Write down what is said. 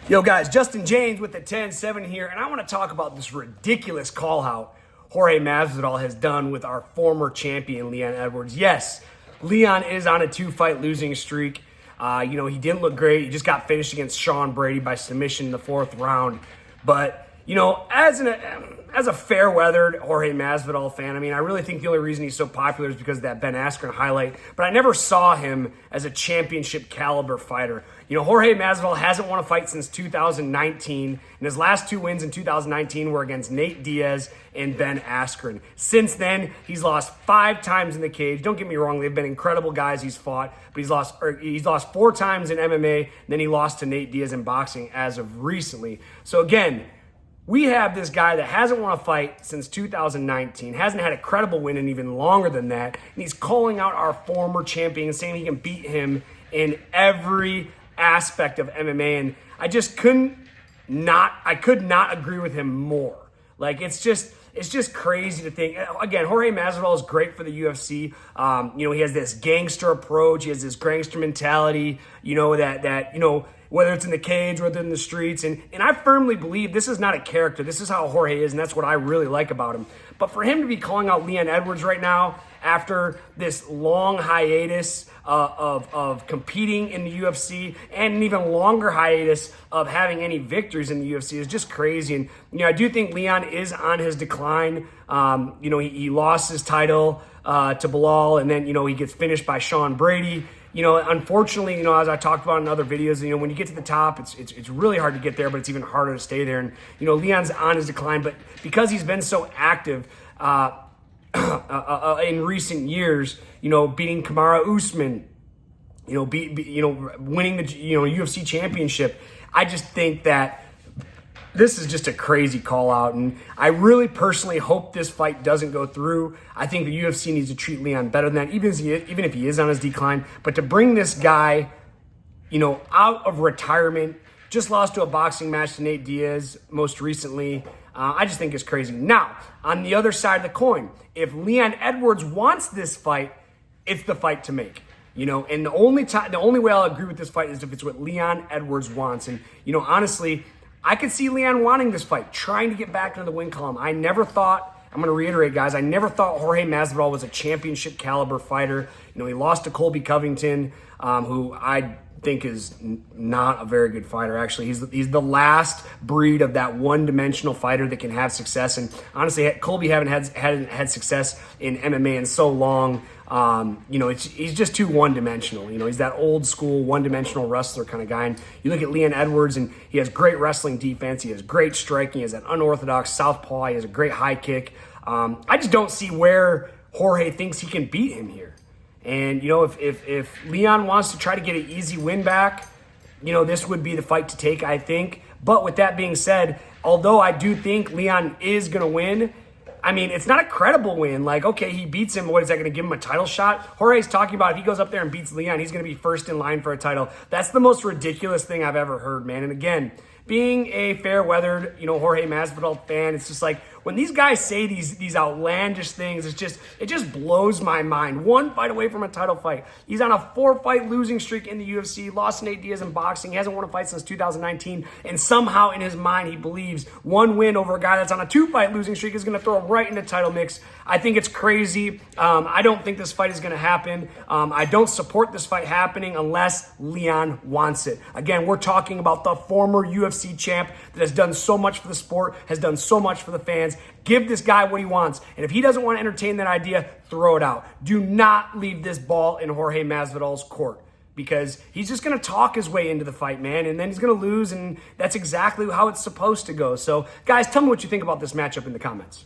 Yo guys, Justin James with the 10-7 here, and I want to talk about this ridiculous call-out Jorge Masvidal has done with our former champion, Leon Edwards. Yes, Leon is on a 2-fight losing streak. He didn't look great. He just got finished against Sean Brady by submission in the 4th round. But, as a fair-weathered Jorge Masvidal fan, I really think the only reason he's so popular is because of that Ben Askren highlight. But I never saw him as a championship caliber fighter. Jorge Masvidal hasn't won a fight since 2019, and his last 2 wins in 2019 were against Nate Diaz and Ben Askren. Since then, he's lost 5 times in the cage. Don't get me wrong; they've been incredible guys he's fought, but he's lost 4 times in MMA. And then he lost to Nate Diaz in boxing as of recently. So again, we have this guy that hasn't won a fight since 2019, hasn't had a credible win in even longer than that, and he's calling out our former champion, saying he can beat him in every aspect of MMA, and I could not agree with him more. It's just crazy to think. Again, Jorge Masvidal is great for the UFC. He has this gangster approach. He has this gangster mentality, whether it's in the cage, whether in the streets. And I firmly believe this is not a character. This is how Jorge is, and that's what I really like about him. But for him to be calling out Leon Edwards right now after this long hiatus of competing in the UFC and an even longer hiatus of having any victories in the UFC is just crazy. And, I do think Leon is on his decline. He lost his title to Bilal, and then, he gets finished by Sean Brady. Unfortunately, as I talked about in other videos, when you get to the top, it's really hard to get there, but it's even harder to stay there. And, Leon's on his decline, but because he's been so active in recent years, beating Kamaru Usman, winning the, UFC championship, I just think that this is just a crazy call out, and I really personally hope this fight doesn't go through. I think the UFC needs to treat Leon better than that, even if he is on his decline. But to bring this guy, out of retirement, just lost to a boxing match to Nate Diaz most recently, I just think it's crazy. Now, on the other side of the coin, if Leon Edwards wants this fight, it's the fight to make. And the only way I'll agree with this fight is if it's what Leon Edwards wants. And, honestly, I could see Leon wanting this fight, trying to get back into the win column. I never thought, I'm going to reiterate, guys, I never thought Jorge Masvidal was a championship caliber fighter. He lost to Colby Covington, who I think is not a very good fighter, actually. He's the last breed of that one-dimensional fighter that can have success. And honestly, Colby hadn't had success in MMA in so long. He's just too one-dimensional. He's that old school one-dimensional wrestler kind of guy. And you look at Leon Edwards, and he has great wrestling defense. He has great striking. He has that unorthodox southpaw. He has a great high kick. I just don't see where Jorge thinks he can beat him here. And, if Leon wants to try to get an easy win back, this would be the fight to take, I think. But with that being said, although I do think Leon is going to win, it's not a credible win. Okay, he beats him. What is that going to give him a title shot? Jorge's talking about if he goes up there and beats Leon, he's going to be first in line for a title. That's the most ridiculous thing I've ever heard, man. And again, being a fair-weathered, Jorge Masvidal fan, it's just like when these guys say these outlandish things, it just blows my mind. 1 fight away from a title fight. He's on a 4-fight losing streak in the UFC, lost Nate Diaz in boxing. He hasn't won a fight since 2019, and somehow in his mind he believes 1 win over a guy that's on a 2-fight losing streak is going to throw him right into title mix. I think it's crazy. I don't think this fight is going to happen. I don't support this fight happening unless Leon wants it. Again, we're talking about the former UFC champ that has done so much for the sport, has done so much for the fans. Give this guy what he wants. And if he doesn't want to entertain that idea, throw it out. Do not leave this ball in Jorge Masvidal's court, because he's just going to talk his way into the fight, man, and then he's going to lose, and that's exactly how it's supposed to go. So, guys, tell me what you think about this matchup in the comments.